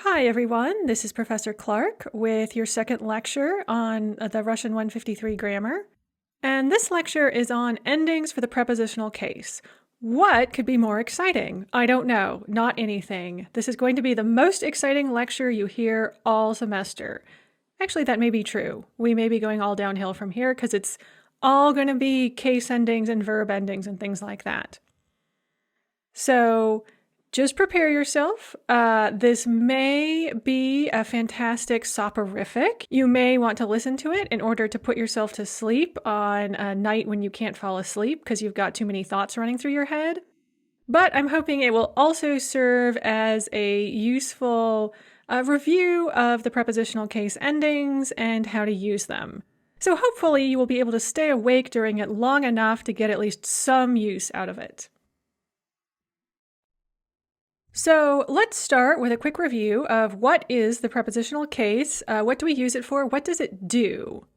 Hi everyone, this is Professor Clark with your second lecture on the Russian 153 grammar. And this lecture is on endings for the prepositional case. What could be more exciting? I don't know, not anything. This is going to be the most exciting lecture you hear all semester. Actually, that may be true. We may be going all downhill from here because it's all going to be case endings and verb endings and things like that. So just prepare yourself. This may be a fantastic soporific. You may want to listen to it in order to put yourself to sleep on a night when you can't fall asleep because you've got too many thoughts running through your head. But I'm hoping it will also serve as a useful review of the prepositional case endings and how to use them. So hopefully you will be able to stay awake during it long enough to get at least some use out of it. So let's start with a quick review of what is the prepositional case, what do we use it for, what does it do?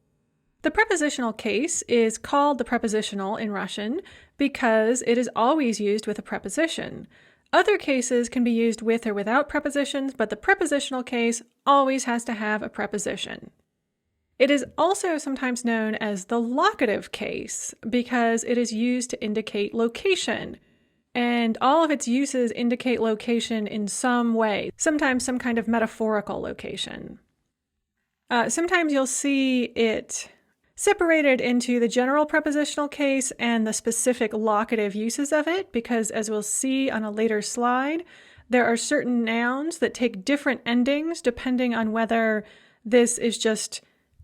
The prepositional case is called the prepositional in Russian because it is always used with a preposition. Other cases can be used with or without prepositions, but the prepositional case always has to have a preposition. It is also sometimes known as the locative case because it is used to indicate location. And all of its uses indicate location in some way, sometimes some kind of metaphorical location. Sometimes you'll see it separated into the general prepositional case and the specific locative uses of it, because as we'll see on a later slide, there are certain nouns that take different endings depending on whether this is just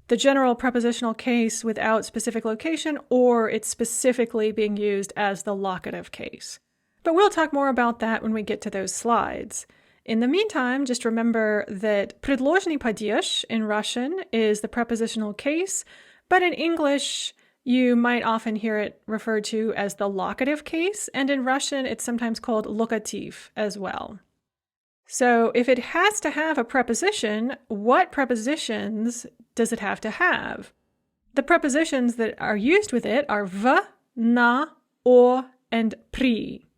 the general prepositional case without specific location or it's specifically being used as the locative case. But we'll talk more about that when we get to those slides. In the meantime, just remember that предложный падеж in Russian is the prepositional case, but in English, you might often hear it referred to as the locative case, and in Russian, it's sometimes called lokativ as well. So if it has to have a preposition, what prepositions does it have to have? The prepositions that are used with it are v, na, o, and pri.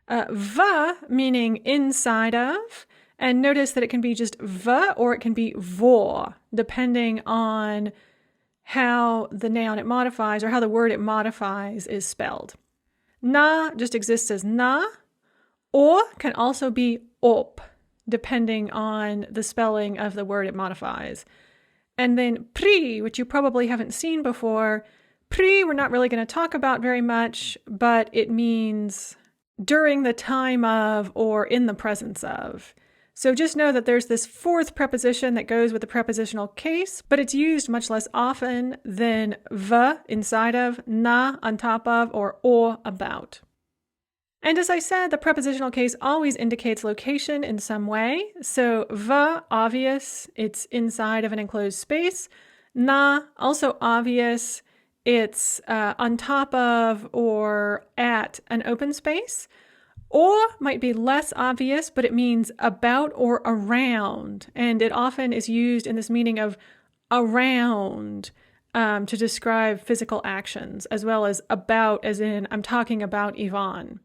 Va meaning inside of, and notice that it can be just va or it can be vo, depending on how the noun it modifies or how the word it modifies is spelled. Na just exists as na, or can also be op, depending on the spelling of the word it modifies. And then pri, which you probably haven't seen before, pri we're not really going to talk about very much, but it means during the time of or in the presence of. So just know that there's this fourth preposition that goes with the prepositional case, but it's used much less often than v inside of, na on top of, or o about. And as I said, the prepositional case always indicates location in some way. So v, obvious, it's inside of an enclosed space. Na, also obvious, it's on top of or at an open space. Or might be less obvious, but it means about or around. And it often is used in this meaning of around to describe physical actions, as well as about, as in I'm talking about Ivan.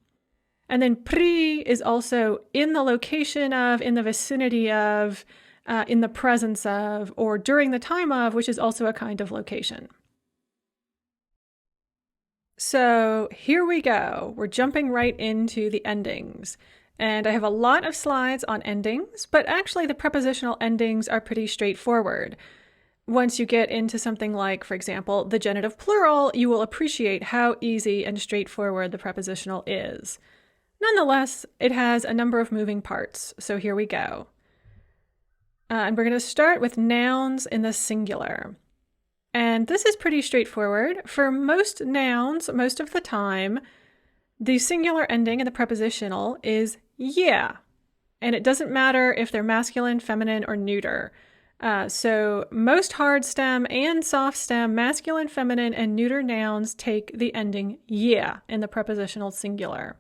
And then pri is also in the location of, in the vicinity of, in the presence of, or during the time of, which is also a kind of location. So here we go. We're jumping right into the endings. And I have a lot of slides on endings, but actually the prepositional endings are pretty straightforward. Once you get into something like, for example, the genitive plural, you will appreciate how easy and straightforward the prepositional is. Nonetheless, it has a number of moving parts. So here we go. And we're going to start with nouns in the singular. And this is pretty straightforward. For most nouns, most of the time, the singular ending in the prepositional is yeah. And it doesn't matter if they're masculine, feminine, or neuter. So most hard stem and soft stem, masculine, feminine, and neuter nouns take the ending yeah in the prepositional singular.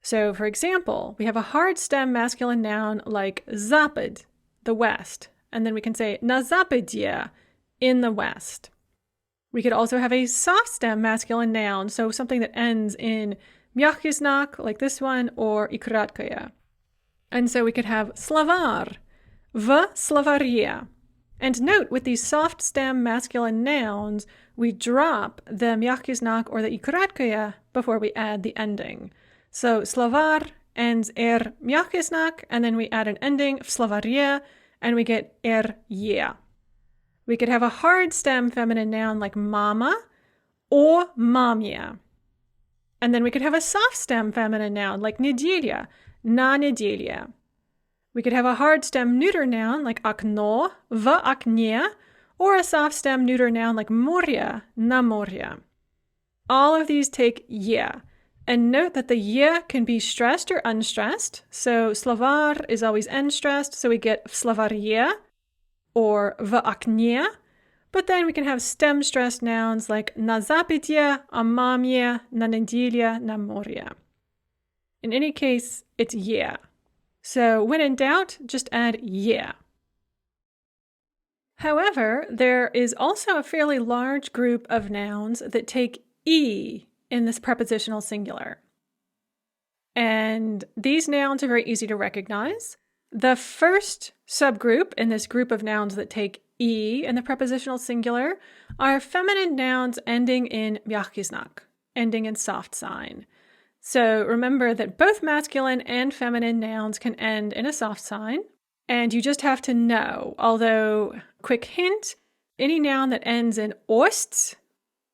So for example, we have a hard stem masculine noun like zapad, the west. And then we can say na zapadye, in the west. We could also have a soft stem masculine noun, so something that ends in mягкий знак, like this one, or и краткое. And so we could have slavar, v slavaria. And note, with these soft stem masculine nouns, we drop the mягкий знак or the краткое before we add the ending. So slavar ends mягкий знак, and then we add an ending of slavaria, and we get je. We could have a hard stem feminine noun like mama or mamia. And then we could have a soft stem feminine noun like неделя, na неделя. We could have a hard stem neuter noun like окно, в окне, or a soft stem neuter noun like море, на море. All of these take je. And note that the je can be stressed or unstressed. So slavar is always n-stressed, so we get slavarie or v окне. But then we can have stem-stressed nouns like на запяде, о маме, на неделе, на море. In any case, it's je. So when in doubt, just add je. However, there is also a fairly large group of nouns that take e in this prepositional singular. And these nouns are very easy to recognize. The first subgroup in this group of nouns that take e in the prepositional singular are feminine nouns ending in мягкий знак, ending in soft sign. So remember that both masculine and feminine nouns can end in a soft sign, and you just have to know, although, quick hint, any noun that ends in ost,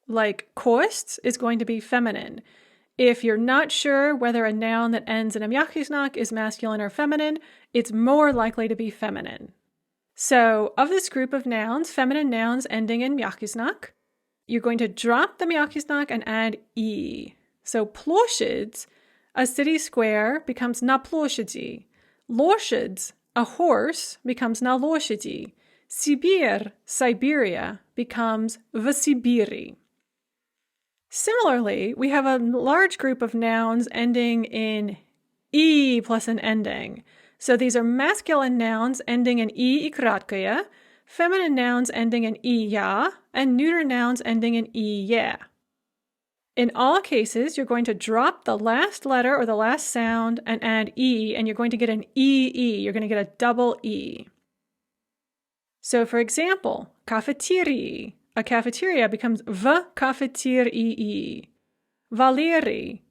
like kost, is going to be feminine. If you're not sure whether a noun that ends in a мягкий знак is masculine or feminine, it's more likely to be feminine. So, of this group of nouns, feminine nouns ending in мягкий знак, you're going to drop the мягкий знак and add e. So, площадь, a city square, becomes на площади. Лошадь, a horse, becomes на лошади. Sibir, Siberia, becomes в Сибири. Similarly, we have a large group of nouns ending in e plus an ending. So these are masculine nouns ending in и краткое, feminine nouns ending in и я, and neuter nouns ending in и е. In all cases, you're going to drop the last letter or the last sound and add e, and you're going to get an e. You're going to get a double e. So for example, cafeterii. A cafeteria becomes v cafeterii. Valeri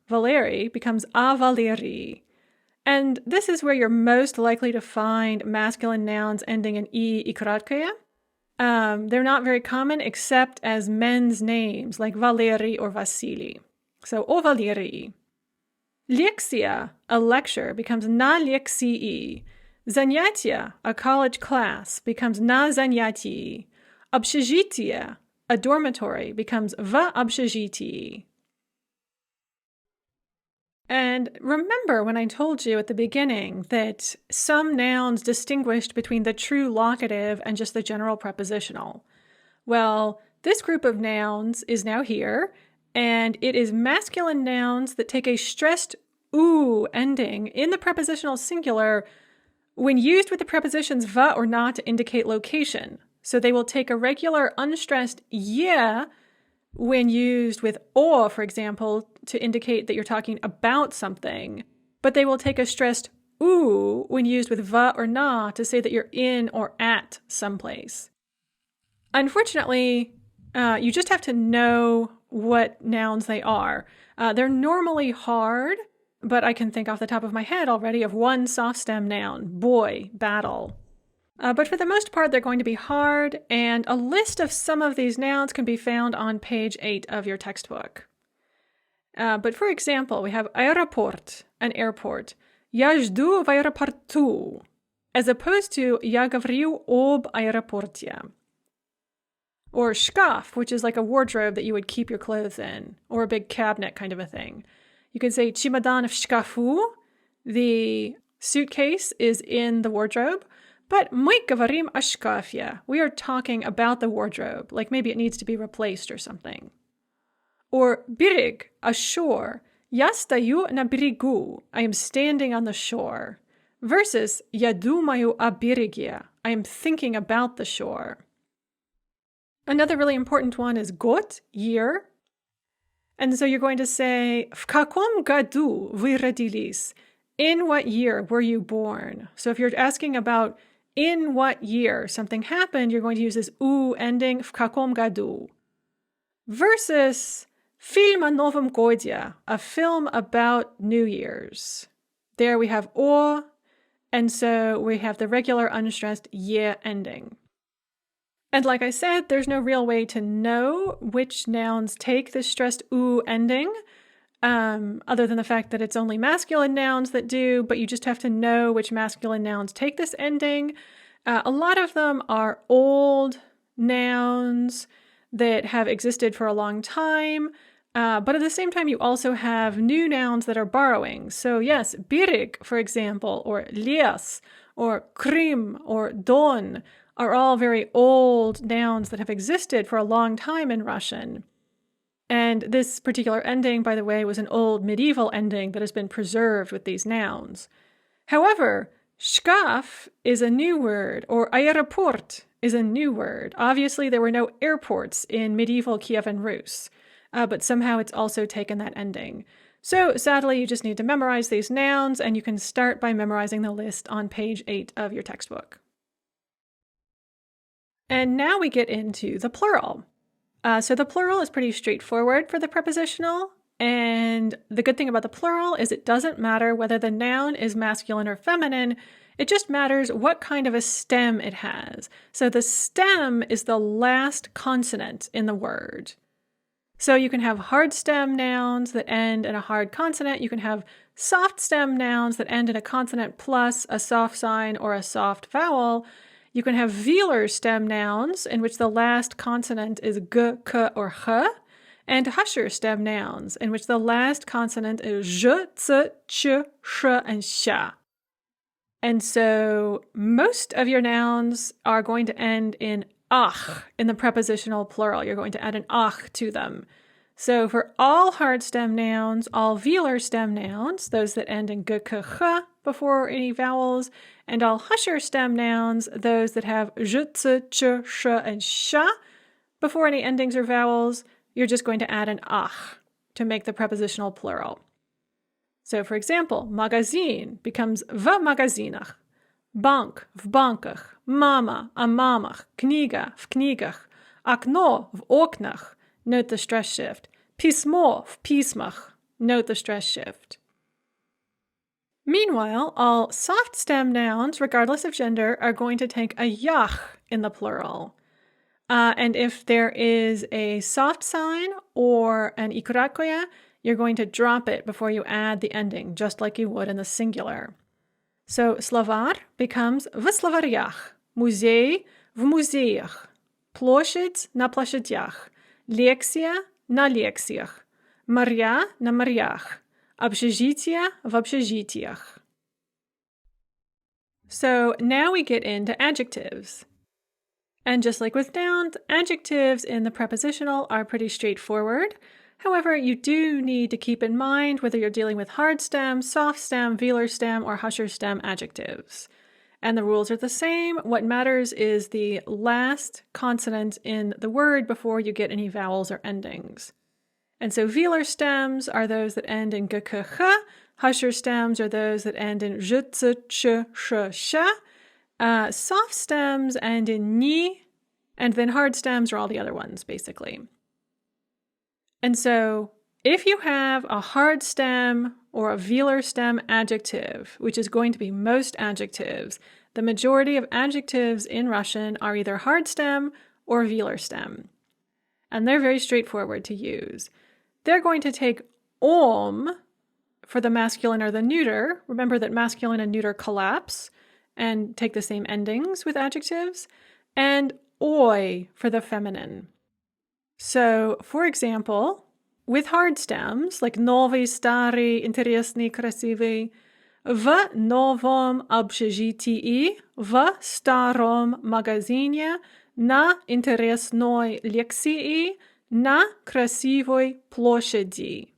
becomes a Valeri. And this is where you're most likely to find masculine nouns ending in и краткое. They're not very common except as men's names like Valery or Vasily. So, o Valerii. Leksia, a lecture, becomes na leksii. Занятия, a college class, becomes na занятии. Общежитие, a dormitory, becomes в общежитии. And remember when I told you at the beginning that some nouns distinguished between the true locative and just the general prepositional. Well, this group of nouns is now here, and it is masculine nouns that take a stressed oo ending in the prepositional singular when used with the prepositions va or na to indicate location. So they will take a regular unstressed je when used with or, for example, to indicate that you're talking about something, but they will take a stressed oo when used with va or na to say that you're in or at someplace. Unfortunately, you just have to know what nouns they are. They're normally hard, but I can think off the top of my head already of one soft stem noun, boy, battle. But for the most part, they're going to be hard, and a list of some of these nouns can be found on page 8 of your textbook. But for example, we have aeroport, an airport. Я жду в аэропорту, as opposed to я говорю об аэропорте. Or шкаф, which is like a wardrobe that you would keep your clothes in, or a big cabinet kind of a thing. You can say чемодан в шкафу, the suitcase is in the wardrobe, but мы говорим о шкафе. We are talking about the wardrobe, like maybe it needs to be replaced or something. Or берег, a shore. Я стою на берегу. I am standing on the shore. Versus я думаю о береге. I am thinking about the shore. Another really important one is год, year. And so you're going to say в каком году вы родились? in what year were you born? So if you're asking about in what year something happened, you're going to use this u ending, в каком году. Versus film о Новом годе, a film about New Year's. There we have o, and so we have the regular unstressed year ending. And like I said, there's no real way to know which nouns take this stressed u ending, other than the fact that it's only masculine nouns that do, but you just have to know which masculine nouns take this ending. A lot of them are old nouns that have existed for a long time, but at the same time, you also have new nouns that are borrowing. So yes, birig, for example, or les, or krim, or don are all very old nouns that have existed for a long time in Russian. And this particular ending, by the way, was an old medieval ending that has been preserved with these nouns. However, shkaf is a new word, or aeroport is a new word. Obviously, there were no airports in medieval Kievan Rus, but somehow it's also taken that ending. So sadly, you just need to memorize these nouns, and you can start by memorizing the list on page 8 of your textbook. And now we get into the plural. So the plural is pretty straightforward for the prepositional, and the good thing about the plural is it doesn't matter whether the noun is masculine or feminine, it just matters what kind of a stem it has. So the stem is the last consonant in the word. So you can have hard stem nouns that end in a hard consonant, you can have soft stem nouns that end in a consonant plus a soft sign or a soft vowel. You can have velar stem nouns in which the last consonant is g, k, or h, and husher stem nouns in which the last consonant is zh, ts, ch, sh, and sha. And so most of your nouns are going to end in ach in the prepositional plural. You're going to add an ach to them. So for all hard stem nouns, all velar stem nouns, those that end in g, k, ch before any vowels, and all husher stem nouns, those that have zh, ts, ch, sh, and sha before any endings or vowels, you're just going to add an ach to make the prepositional plural. So for example, magazine becomes v magazinach, bank v bankach, mama a mamach, kniga v knigach, okno v oknach, note the stress shift, pismo v pismach, note the stress shift. Meanwhile, all soft stem nouns, regardless of gender, are going to take a yach in the plural. And if there is a soft sign or an ikurakoya, you're going to drop it before you add the ending, just like you would in the singular. So slovar becomes v slovaryach, muzej v muzejach, площадь на площадях, лекция на лекциях, моря на морях, общежитие в общежитиях. So now we get into adjectives. And just like with nouns, adjectives in the prepositional are pretty straightforward. However, you do need to keep in mind whether you're dealing with hard stem, soft stem, velar stem, or husher stem adjectives. And the rules are the same. What matters is the last consonant in the word before you get any vowels or endings. And so velar stems are those that end in g, k, ch. Husher stems are those that end in zh, ts, ch, sh, sha. Soft stems end in ni, and then hard stems are all the other ones, basically. And so if you have a hard stem or a velar stem adjective, which is going to be most adjectives, the majority of adjectives in Russian are either hard stem or velar stem. And they're very straightforward to use. They're going to take om for the masculine or the neuter. Remember that masculine and neuter collapse and take the same endings with adjectives, and oi for the feminine. So, for example, with hard stems, like новый, старый, интересный, красивый, в новом общежитии, в старом магазине, на интересной лекции, на красивой площади.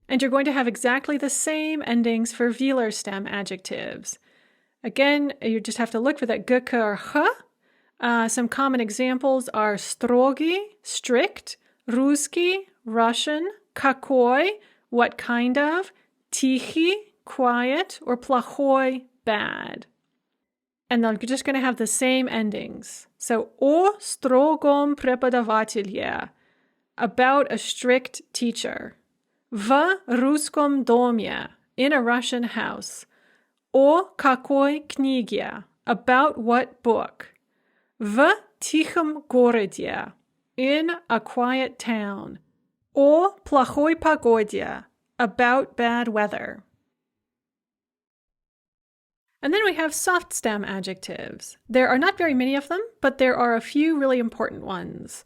And you're going to have exactly the same endings for velar stem adjectives. Again, you just have to look for that g, k, or ch. Some common examples are strogi, strict, ruski, Russian, какой, what kind of, тихий, quiet, or плохой, bad. And they're just going to have the same endings. So, о строгом преподавателе, about a strict teacher. В русском доме, in a Russian house. О какой книге, about what book. В тихом городе, in a quiet town. О плохой погоде, about bad weather. And then we have soft stem adjectives. There are not very many of them, but there are a few really important ones.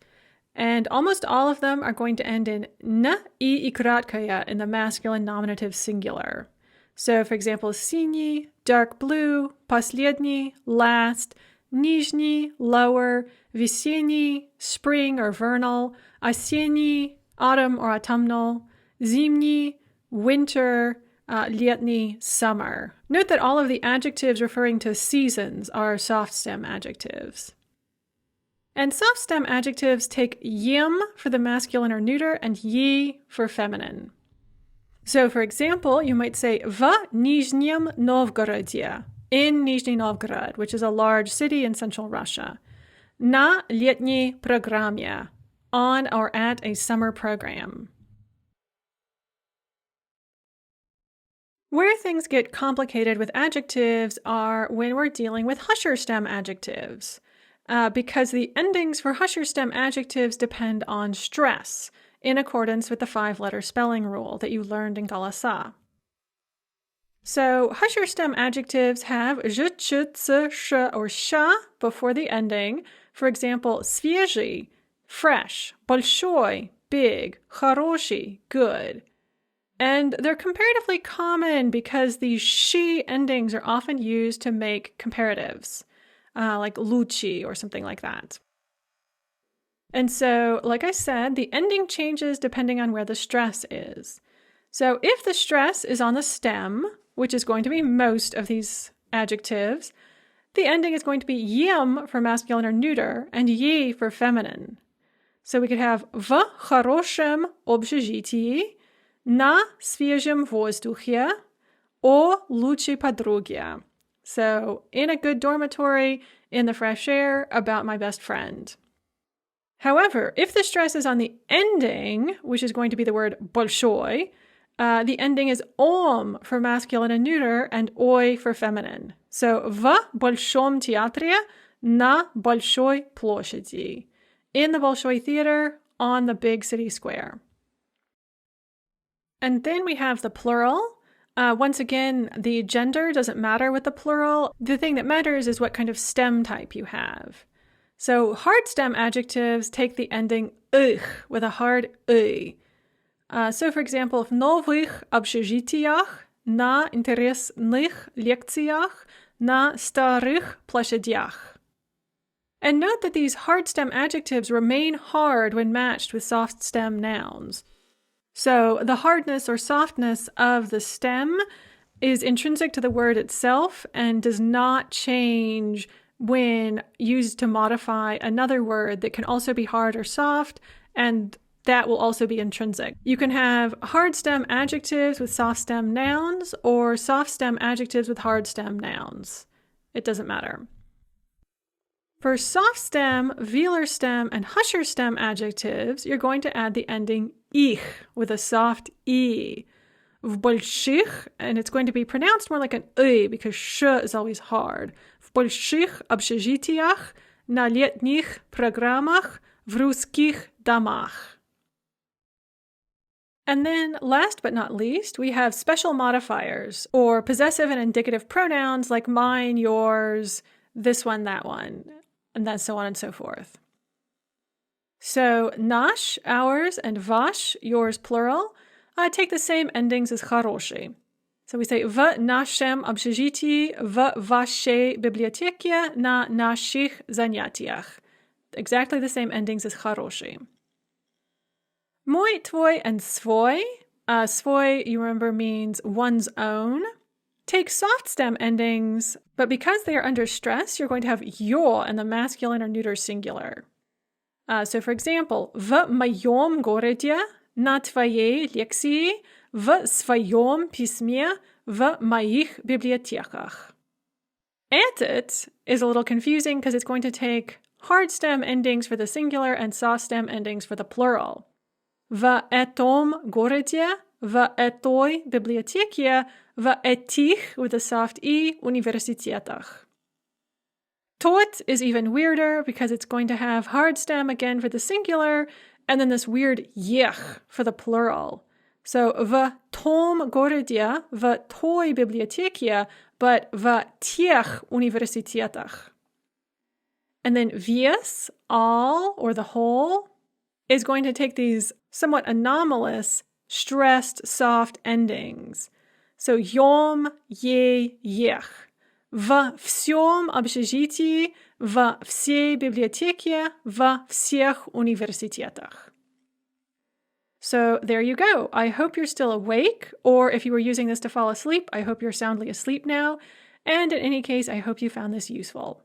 And almost all of them are going to end in n и краткое in the masculine nominative singular. So, for example, синий, dark blue, последний, last, нижний, lower, весенний, spring or vernal, осенний, autumn or autumnal, зимний, winter, летний, summer. Note that all of the adjectives referring to seasons are soft stem adjectives. And soft stem adjectives take ем for the masculine or neuter and yi for feminine. So, for example, you might say в Нижнем Новгороде, in Nizhny Novgorod, which is a large city in central Russia. На летней программе, on or at a summer program. Where things get complicated with adjectives are when we're dealing with husher stem adjectives, because the endings for husher stem adjectives depend on stress, in accordance with the 5-letter spelling rule that you learned in Galasa. So, husher stem adjectives have zh, ch, ts, sh, or sha before the ending. For example, свежий, fresh, большой, big, хороший, good. And they're comparatively common because these she endings are often used to make comparatives, like лучший or something like that. And so, like I said, the ending changes depending on where the stress is. So if the stress is on the stem, which is going to be most of these adjectives, the ending is going to be ем for masculine or neuter and yi for feminine. So we could have в хорошем общежитии, на свежем воздухе, о лучшей подруге. So in a good dormitory, in the fresh air, about my best friend. However, if the stress is on the ending, which is going to be the word большой, the ending is ом for masculine and neuter and ой for feminine. So в большом театре, на большой площади. In the Bolshoi Theater, on the big city square. And then we have the plural. Once again, the gender doesn't matter with the plural. The thing that matters is what kind of stem type you have. So hard stem adjectives take the ending ых with a hard ы. So for example, в новых общежитиях, на интересных лекциях, на старых площадях. And note that these hard stem adjectives remain hard when matched with soft stem nouns. So the hardness or softness of the stem is intrinsic to the word itself and does not change when used to modify another word that can also be hard or soft, and that will also be intrinsic. You can have hard stem adjectives with soft stem nouns or soft stem adjectives with hard stem nouns. It doesn't matter. For soft stem, velar stem, and husher stem adjectives, you're going to add the ending ich with a soft e. В больших, and it's going to be pronounced more like an ы because sh is always hard. В больших общежитиях, на летних программах, в русских домах. And then, last but not least, we have special modifiers, or possessive and indicative pronouns like mine, yours, this one, that one, and then so on and so forth. So, наш, ours, and ваш, yours plural, take the same endings as хороший. So we say в нашем общежитии, в вашей библиотеке, на наших занятиях. Exactly the same endings as хороший. Мой, твой, and свой. Свой, you remember, means one's own. Take soft stem endings, but because they are under stress, you're going to have your in the masculine or neuter singular. So for example, в моем городе, на твоей лекции, в своем письме, в моих библиотеках. Этот is a little confusing because it's going to take hard stem endings for the singular and soft stem endings for the plural. В этом городе, в этой библиотеке, в этих, with a soft E, университетах. Тот is even weirder because it's going to have hard stem again for the singular, and then this weird ech for the plural. So в том городе, в той библиотеке, but в тех университетах. And then весь, all, or the whole, is going to take these somewhat anomalous, stressed, soft endings. So йом, е, ех. В всем общежитии, во всей библиотеке, во всех университетах. So there you go. I hope you're still awake, or if you were using this to fall asleep, I hope you're soundly asleep now. And in any case, I hope you found this useful.